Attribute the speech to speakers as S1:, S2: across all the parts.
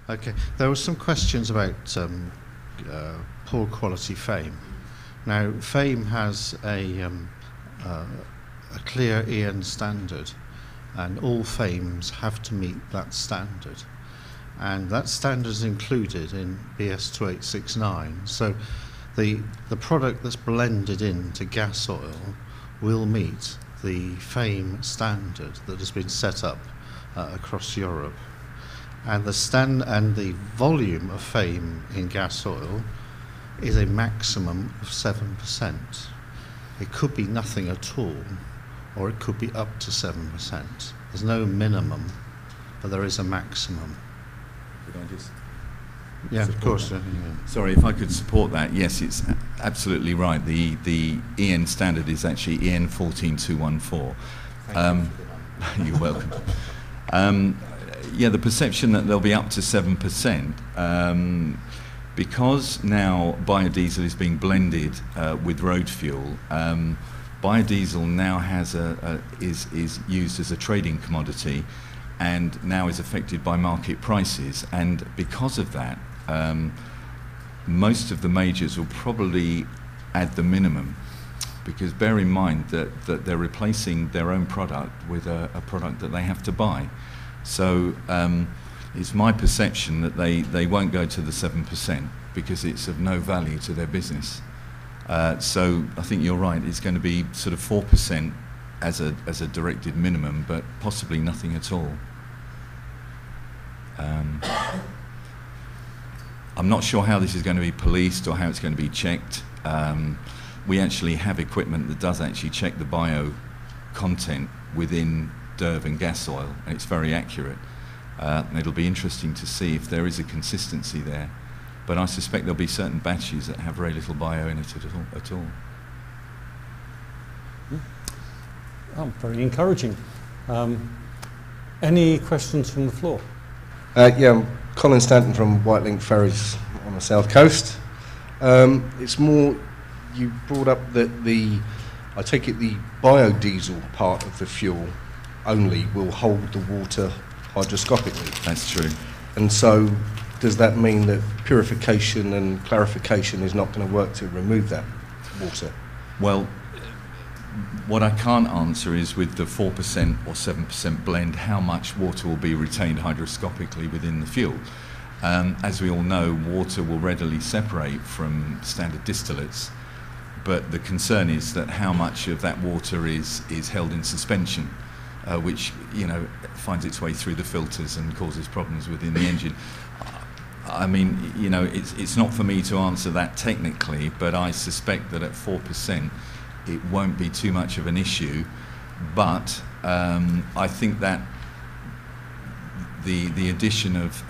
S1: Okay, there were some questions about poor quality FAME. Now, FAME has a clear EN standard, and all FAMEs have to meet that standard. And that standard is included in BS 2869. So the product that's blended into gas oil will meet the FAME standard that has been set up across Europe. And the volume of FAME in gas oil is a maximum of 7%. It could be nothing at all, or it could be up to 7%. There's no minimum, but there is a maximum.
S2: Could I just
S1: Yeah, of course.
S2: Sorry, if I could support that. Yes, it's absolutely right. The EN standard is actually EN 14214. You're welcome. Yeah, the perception that they'll be up to 7%, because now biodiesel is being blended with road fuel. Biodiesel now is used as a trading commodity, and now is affected by market prices. And because of that, most of the majors will probably add the minimum, because bear in mind that they're replacing their own product with a product that they have to buy. So it's my perception that they won't go to the 7% because it's of no value to their business. So I think you're right, it's going to be sort of 4% as a directed minimum, but possibly nothing at all. I'm not sure how this is going to be policed or how it's going to be checked. We actually have equipment that does actually check the bio content within DERV and gas oil, and it's very accurate. And it'll be interesting to see if there is a consistency there. But I suspect there'll be certain batches that have very little bio in it at all.
S3: Oh, very encouraging. Any questions from the floor?
S4: Yeah, I'm Colin Stanton from White Link Ferries on the south coast. It's more, you brought up that I take it the biodiesel part of the fuel only will hold the water hydroscopically.
S2: That's true.
S4: And so does that mean that purification and clarification is not going to work to remove that water?
S2: Well, what I can't answer is with the 4% or 7% blend, how much water will be retained hydroscopically within the fuel. As we all know, water will readily separate from standard distillates, but the concern is that how much of that water is held in suspension, which finds its way through the filters and causes problems within the engine. I mean, it's not for me to answer that technically, but I suspect that at 4%, it won't be too much of an issue. But I think that the addition of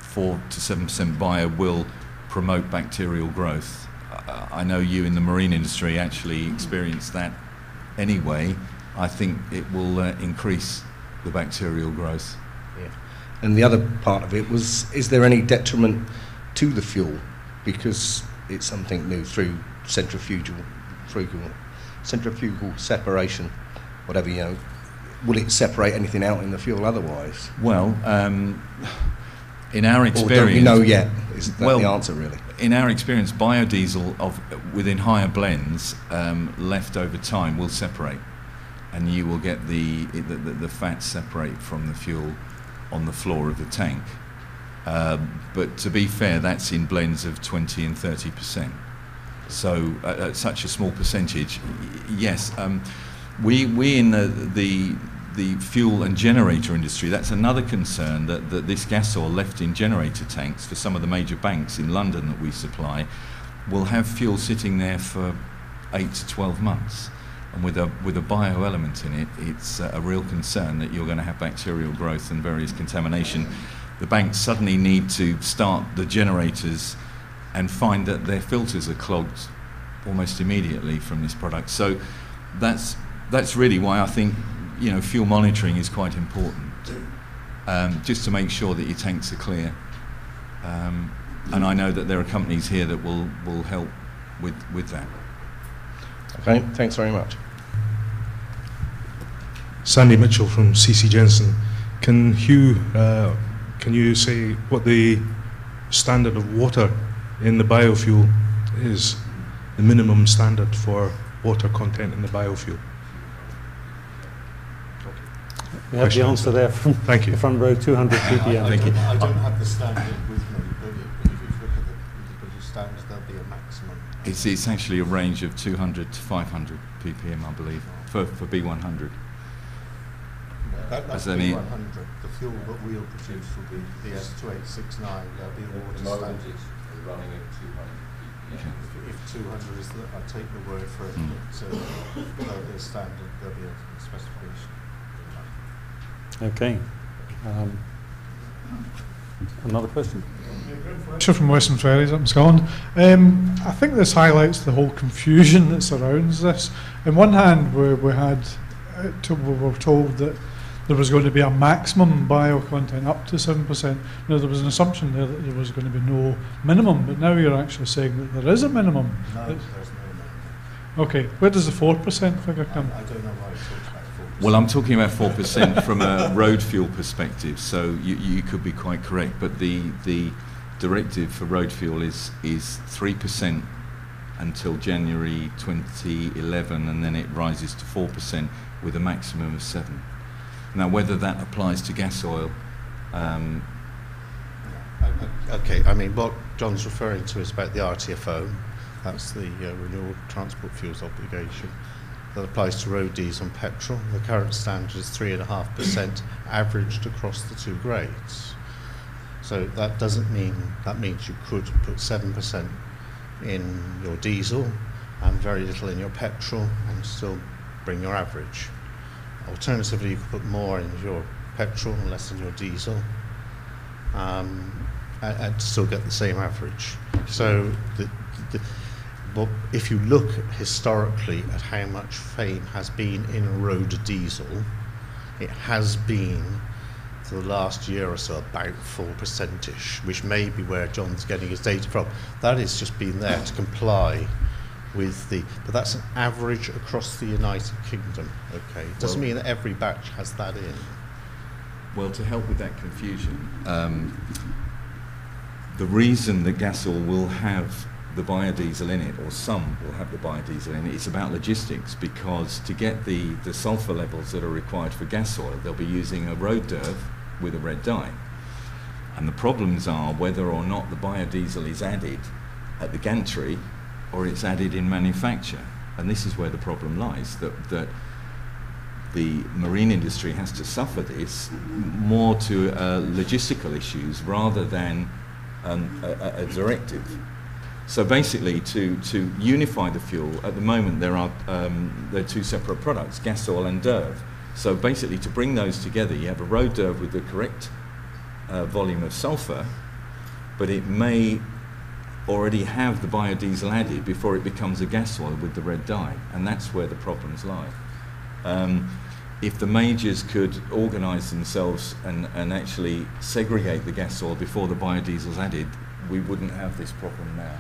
S2: 4 to 7% bio will promote bacterial growth. I know you in the marine industry actually experienced that anyway. I think it will increase the bacterial growth.
S4: Yeah. And the other part of it was, is there any detriment to the fuel because it's something new through centrifugal separation, whatever, will it separate anything out in the fuel otherwise?
S2: Well, in our experience,
S4: or don't we know yet? Is that the answer really?
S2: In our experience, biodiesel within higher blends left over time will separate, and you will get the fats separate from the fuel on the floor of the tank. But to be fair, that's in blends of 20 and 30%. So at such a small percentage, yes. We in the fuel and generator industry, that's another concern, that this gas oil left in generator tanks for some of the major banks in London that we supply will have fuel sitting there for 8 to 12 months. And with a bio element in it, it's a real concern that you're going to have bacterial growth and various contamination. The banks suddenly need to start the generators and find that their filters are clogged almost immediately from this product. So that's really why I think fuel monitoring is quite important, just to make sure that your tanks are clear. And I know that there are companies here that will help with that.
S4: Okay, thanks very much.
S5: Sandy Mitchell from CC Jensen. Can Hugh can you say what the standard of water in the biofuel is, the minimum standard for water content in the biofuel?
S3: We have the answer there from
S5: Thank you.
S3: the front row, 200 ppm.
S2: Thank you.
S1: I don't have the standard with me, but if you look at the British standards, there'll be a maximum.
S2: It's actually a range of 200 to 500 ppm, I believe, for B100.
S1: That's
S2: As any-
S1: B100. The fuel that we'll produce will be the S2869. There'll be a water standard.
S6: running at 200 ppm.
S1: If 200 is, I take the word for it, but there'll be a standard, there'll be a specification.
S3: Okay. Another question?
S7: Fisher from Western Ferries up in Scotland. I think this highlights the whole confusion that surrounds this. On one hand, we were told that there was going to be a maximum bio content up to 7%. Now, there was an assumption there that there was going to be no minimum, but now you're actually saying that there is a minimum.
S1: No, there's no minimum.
S7: Okay, where does the 4% figure come?
S1: I don't know why it talks about 4%.
S2: Well, I'm talking about 4% from a road fuel perspective, so you could be quite correct, but the directive for road fuel is 3% until January 2011, and then it rises to 4% with a maximum of 7%. Now, whether that applies to gas oil,
S1: Okay, I mean, what John's referring to is about the RTFO. That's the Renewable Transport Fuels Obligation. That applies to road diesel and petrol. The current standard is 3.5% averaged across the two grades. So that doesn't mean, that means you could put 7% in your diesel and very little in your petrol and still bring your average. Alternatively, you could put more in your petrol and less in your diesel, and still get the same average. So well, if you look historically at how much fame has been in road diesel, it has been for the last year or so about 4%-ish, which may be where John's getting his data from. That has just been there to comply with but that's an average across the United Kingdom, okay? It doesn't mean that every batch has that in.
S2: well, to help with that confusion, the reason that gas oil will have the biodiesel in it, or some will have the biodiesel in it, it's about logistics, because to get the sulfur levels that are required for gas oil, they'll be using a road derv with a red dye. And the problems are whether or not the biodiesel is added at the gantry or it's added in manufacture. And this is where the problem lies, that the marine industry has to suffer this more to logistical issues rather than a directive. So basically, to unify the fuel, at the moment there are two separate products, gas oil and DERV. So basically, to bring those together, you have a road DERV with the correct volume of sulfur, but it may already have the biodiesel added before it becomes a gas oil with the red dye, and that's where the problems lie. If the majors could organise themselves and actually segregate the gas oil before the biodiesel's added, we wouldn't have this problem now.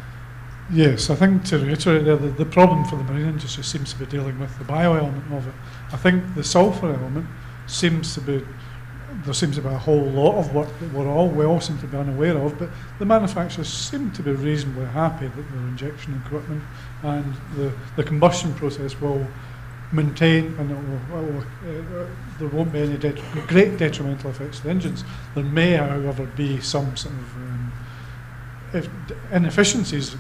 S7: Yes, I think to reiterate there, the problem for the marine industry seems to be dealing with the bio element of it. I think the sulphur element seems to be, there seems to be a whole lot of work that we all seem to be unaware of, but the manufacturers seem to be reasonably happy that their injection equipment and the combustion process will maintain, and there won't be any great detrimental effects to the engines. There may, however, be some sort of inefficiencies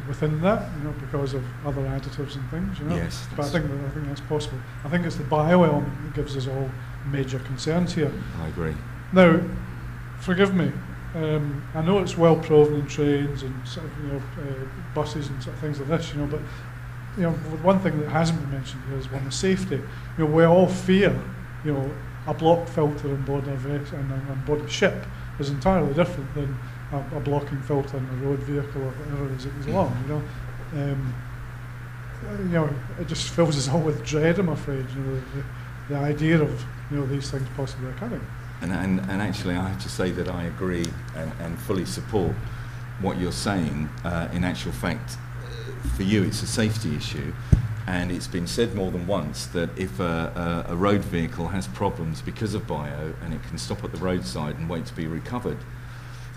S7: within that, because of other additives and things,
S2: Yes,
S7: But I think that's possible. I think it's the bio element that gives us all major concerns here.
S2: I agree.
S7: Now, forgive me. I know it's well proven in trains and sort of, buses and sort of things like this, but one thing that hasn't been mentioned here is one of safety. We all fear, a block filter on board a vessel and on board a ship is entirely different than a blocking filter in a road vehicle or whatever it is that goes along. It just fills us all with dread, I'm afraid. The idea of these things possibly occurring.
S2: And actually, I have to say that I agree and fully support what you're saying. In actual fact, for you, it's a safety issue. And it's been said more than once that if a road vehicle has problems because of bio and it can stop at the roadside and wait to be recovered,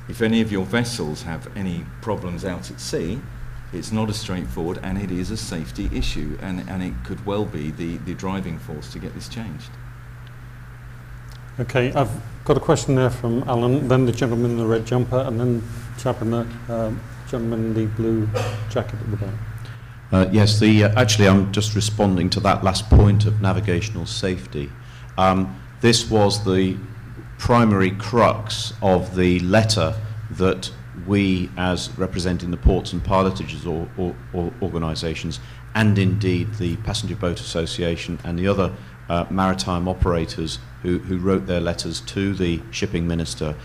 S2: if any of your vessels have any problems out at sea, it's not as straightforward, and it is a safety issue, and it could well be the driving force to get this changed.
S3: Okay, I've got a question there from Alan, then the gentleman in the red jumper, and then gentleman in the blue jacket at the back.
S8: Yes, actually I'm just responding to that last point of navigational safety. This was the primary crux of the letter that we, as representing the ports and pilotages organisations, and indeed the Passenger Boat Association and the other maritime operators who wrote their letters to the shipping minister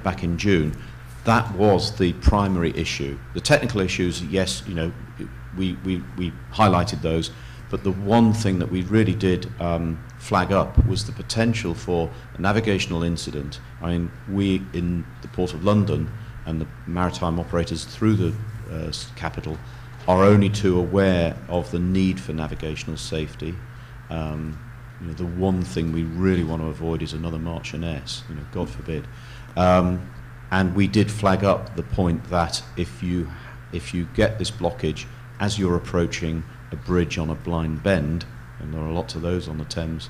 S8: back in June, that was the primary issue. The technical issues, yes, you know, we highlighted those, but the one thing that we really did flag up was the potential for a navigational incident. I mean, we in the Port of London and the maritime operators through the capital are only too aware of the need for navigational safety. You know, the one thing we really want to avoid is another Marchioness, you know, God forbid. And we did flag up the point that if you get this blockage as you're approaching a bridge on a blind bend, and there are lots of those on the Thames,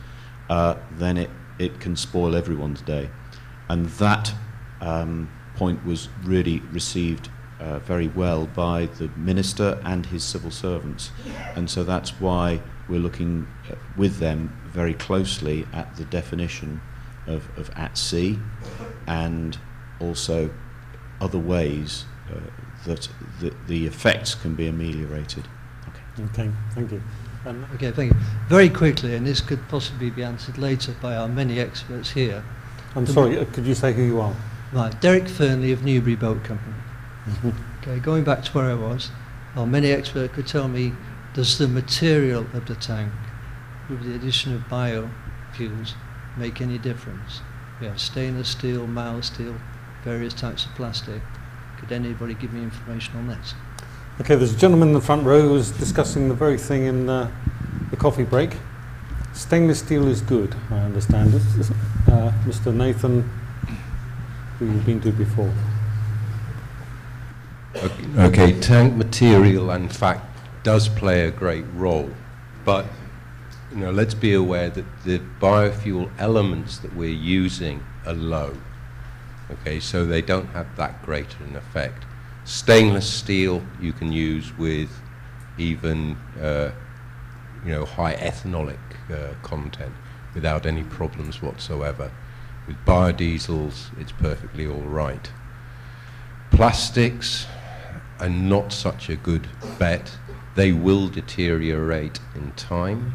S8: then it can spoil everyone's day. And that point was really received very well by the minister and his civil servants, and so that's why we're looking with them very closely at the definition of at sea, and also other ways that the effects can be ameliorated.
S3: Okay, thank you.
S9: Okay, thank you. Very quickly, and this could possibly be answered later by our many experts here.
S3: I'm sorry, could you say who you are?
S9: Right, Derek Fernley of Newbury Boat Company. Okay, going back to where I was, our many experts could tell me, does the material of the tank, with the addition of biofuels, make any difference? We have stainless steel, mild steel, various types of plastic. Could anybody give me information on this?
S3: Okay, there's a gentleman in the front row who's discussing the very thing in the coffee break. Stainless steel is good, I understand it. Mr. Nathan, who you've been to before.
S6: Okay, tank material, in fact, does play a great role, but you know, let's be aware that the biofuel elements that we're using are low. Okay, so they don't have that great an effect. Stainless steel you can use with even you know, high ethanolic content without any problems whatsoever. With biodiesels, it's perfectly all right. Plastics are not such a good bet. They will deteriorate in time.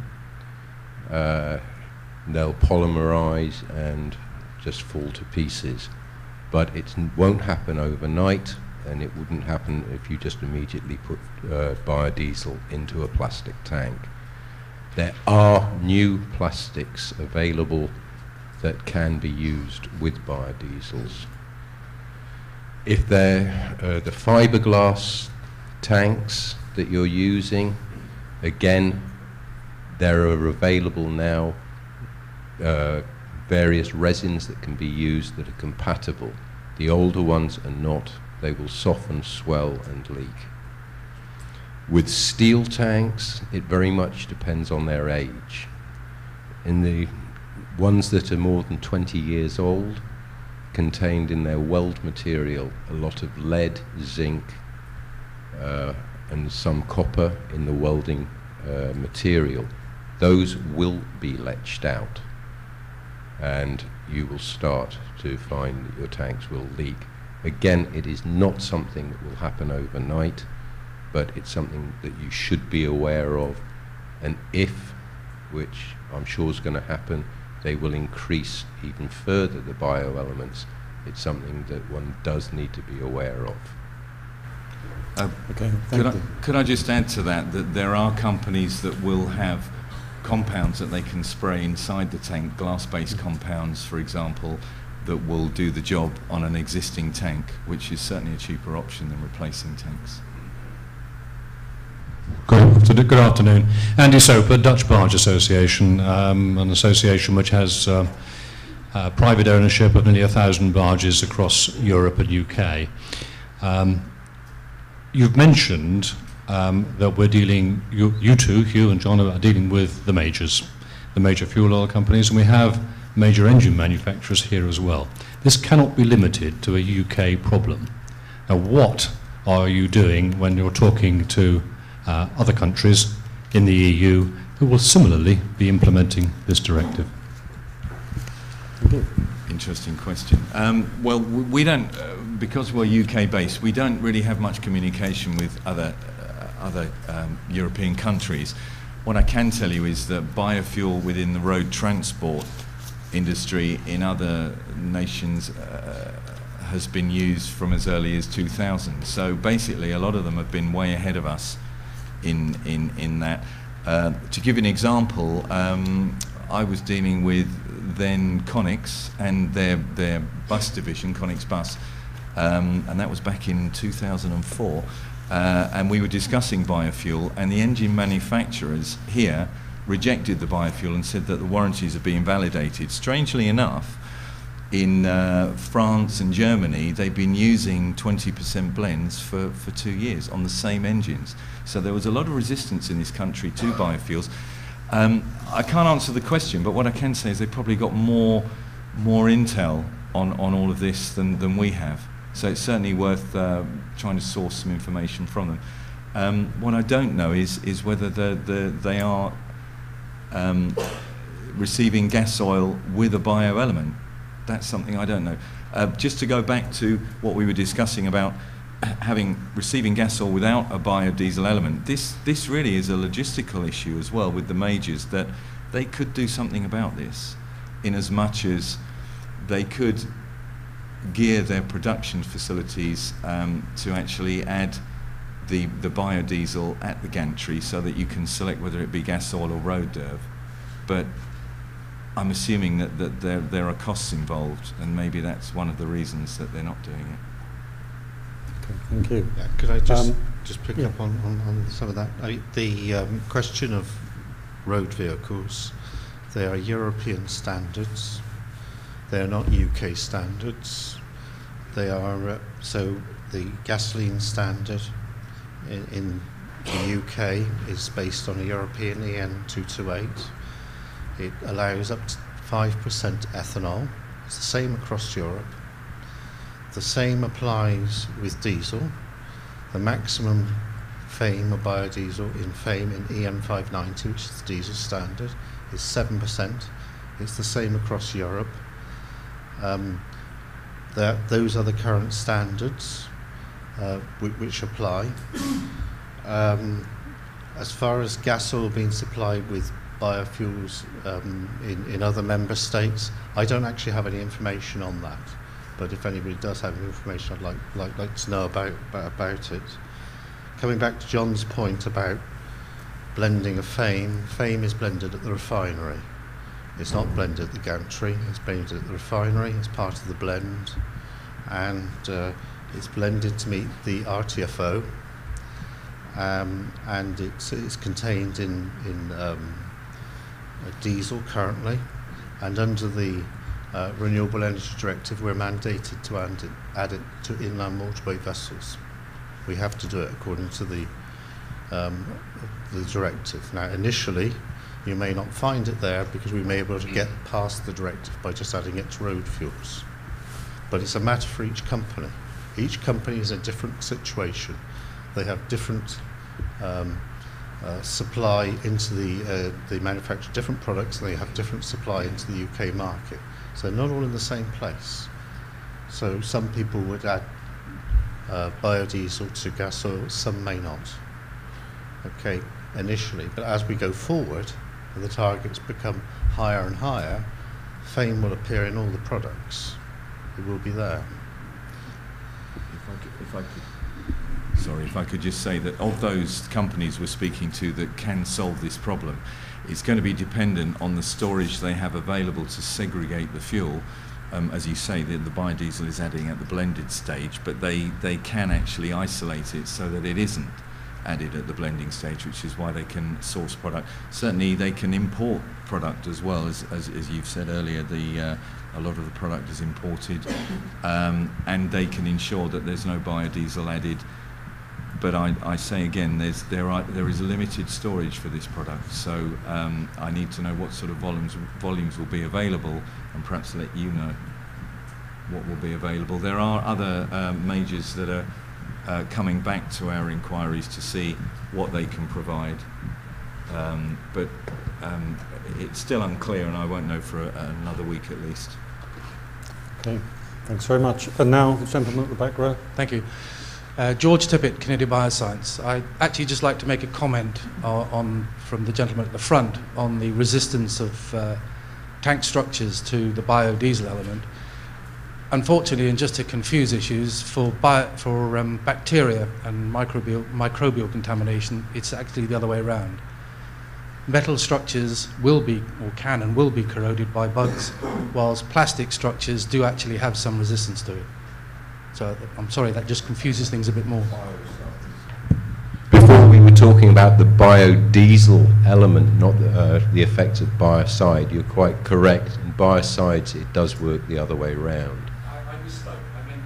S6: They'll polymerize and just fall to pieces. But it won't happen overnight, and it wouldn't happen if you just immediately put biodiesel into a plastic tank. There are new plastics available that can be used with biodiesels. If they're the fiberglass tanks that you're using, again, there are available now various resins that can be used that are compatible. The older ones are not. They will soften, swell, and leak. With steel tanks, it very much depends on their age. In the ones that are more than 20 years old, contained in their weld material a lot of lead, zinc, and some copper in the welding material. Those will be leached out, and you will start to find that your tanks will leak. Again, it is not something that will happen overnight, but it's something that you should be aware of, and if, which I'm sure is going to happen, they will increase even further the bioelements. It's something that one does need to be aware of.
S3: Okay,
S2: could I just add to that there are companies that will have compounds that they can spray inside the tank, glass-based compounds, for example, that will do the job on an existing tank, which is certainly a cheaper option than replacing tanks.
S10: Good afternoon. Andy Soper, Dutch Barge Association, an association which has private ownership of nearly 1,000 barges across Europe and UK. You've mentioned that we're dealing, you two, Hugh and John, are dealing with the majors, the major fuel oil companies, and we have major engine manufacturers here as well. This cannot be limited to a UK problem. Now, what are you doing when you're talking to other countries in the EU who will similarly be implementing this directive?
S2: Interesting question. Well, we don't, because we're UK based, we don't really have much communication with other European countries. What I can tell you is that biofuel within the road transport industry in other nations has been used from as early as 2000. So basically, a lot of them have been way ahead of us in that. To give you an example, I was dealing with then Connex and their bus division, Connex Bus, and that was back in 2004. And we were discussing biofuel, and the engine manufacturers here rejected the biofuel and said that the warranties are being validated. Strangely enough, in France and Germany, they've been using 20% blends for 2 years on the same engines. So there was a lot of resistance in this country to biofuels. I can't answer the question, but what I can say is they've probably got more intel on all of this than we have. So it's certainly worth trying to source some information from them. What I don't know is whether they are receiving gas oil with a bio element. That's something I don't know. Just to go back to what we were discussing about receiving gas oil without a biodiesel element, this really is a logistical issue as well with the majors, that they could do something about this, in as much as they could gear their production facilities to actually add the biodiesel at the gantry so that you can select whether it be gas oil or road derv. But I'm assuming that there are costs involved, and maybe that's one of the reasons that they're not doing it.
S3: Okay, thank you.
S1: Yeah, could I just pick up on some of that? The question of road vehicles, they are European standards. They are not UK standards. They are so the gasoline standard in the UK is based on a European EN 228. It allows up to 5% ethanol. It's the same across Europe. The same applies with diesel. The maximum FAME or biodiesel in FAME in EN 590, which is the diesel standard, is 7%. It's the same across Europe. Those are the current standards which apply. As far as gas oil being supplied with biofuels in other member states, I don't actually have any information on that. But if anybody does have any information, I'd like to know about it. Coming back to John's point about blending of FAME, FAME is blended at the refinery. It's not blended at the gantry, it's blended at the refinery, it's part of the blend, and it's blended to meet the RTFO, and it's contained in diesel currently, and under the Renewable Energy Directive we're mandated to add it to inland waterway vessels. We have to do it according to the directive. Now initially you may not find it there because we may be able to get past the directive by just adding it to road fuels. But it's a matter for each company. Each company is in a different situation. They have different supply into they manufacture different products, and they have different supply into the UK market. So they're not all in the same place. So some people would add biodiesel to gas oil, some may not. Okay, initially, but as we go forward, and the targets become higher and higher, FAME will appear in all the products. It will be there.
S2: If I could just say that of those companies we're speaking to that can solve this problem, it's going to be dependent on the storage they have available to segregate the fuel. As you say, the biodiesel is adding at the blended stage, but they can actually isolate it so that it isn't added at the blending stage, which is why they can source product. Certainly they can import product as well, as you've said earlier. A lot of the product is imported, and they can ensure that there's no biodiesel added. But I say again, there is limited storage for this product, so I need to know what sort of volumes will be available, and perhaps let you know what will be available. There are other majors that are coming back to our inquiries to see what they can provide, but it's still unclear, and I won't know for another week at least.
S3: Okay, thanks very much. And now the gentleman at the back row.
S11: Thank you. George Tippett, Canadian Bioscience. I'd actually just like to make a comment from the gentleman at the front on the resistance of tank structures to the biodiesel element. Unfortunately, and just to confuse issues, for bacteria and microbial contamination, it's actually the other way around. Metal structures will be, or can and will be, corroded by bugs, whilst plastic structures do actually have some resistance to it. So I'm sorry, that just confuses things a bit more.
S6: Before we were talking about the biodiesel element, not the effects of biocide. You're quite correct. In biocides, it does work the other way around.
S11: I misspoke. I meant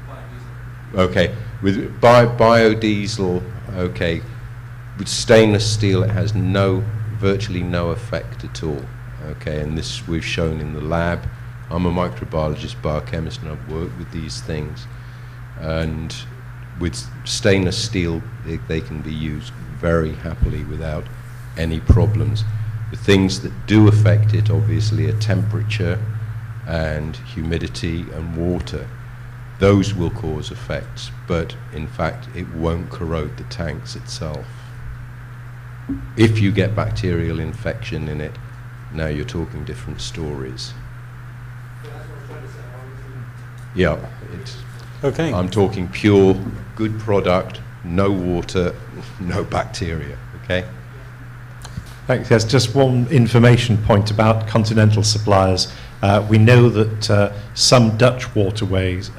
S11: biodiesel.
S6: Okay, with biodiesel, okay, with stainless steel, it has virtually no effect at all. Okay, and this we've shown in the lab. I'm a microbiologist, biochemist, and I've worked with these things. And with stainless steel, they can be used very happily without any problems. The things that do affect it, obviously, are temperature and humidity and water. Those will cause effects, but in fact, it won't corrode the tanks itself. If you get bacterial infection in it, now you're talking different stories. Yeah,
S3: Okay.
S6: I'm talking pure, good product, no water, no bacteria, okay?
S12: Thanks. Yes, just one information point about continental suppliers. We know that some Dutch waterways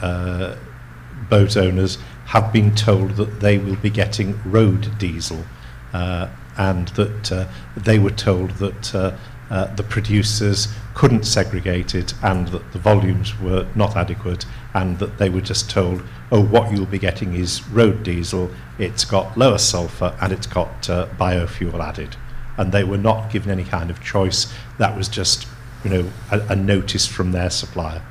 S12: boat owners have been told that they will be getting road diesel, and that they were told that the producers couldn't segregate it and that the volumes were not adequate, and that they were just told, oh, what you'll be getting is road diesel, it's got lower sulphur and it's got biofuel added. And they were not given any kind of choice. That was just, a notice from their supplier.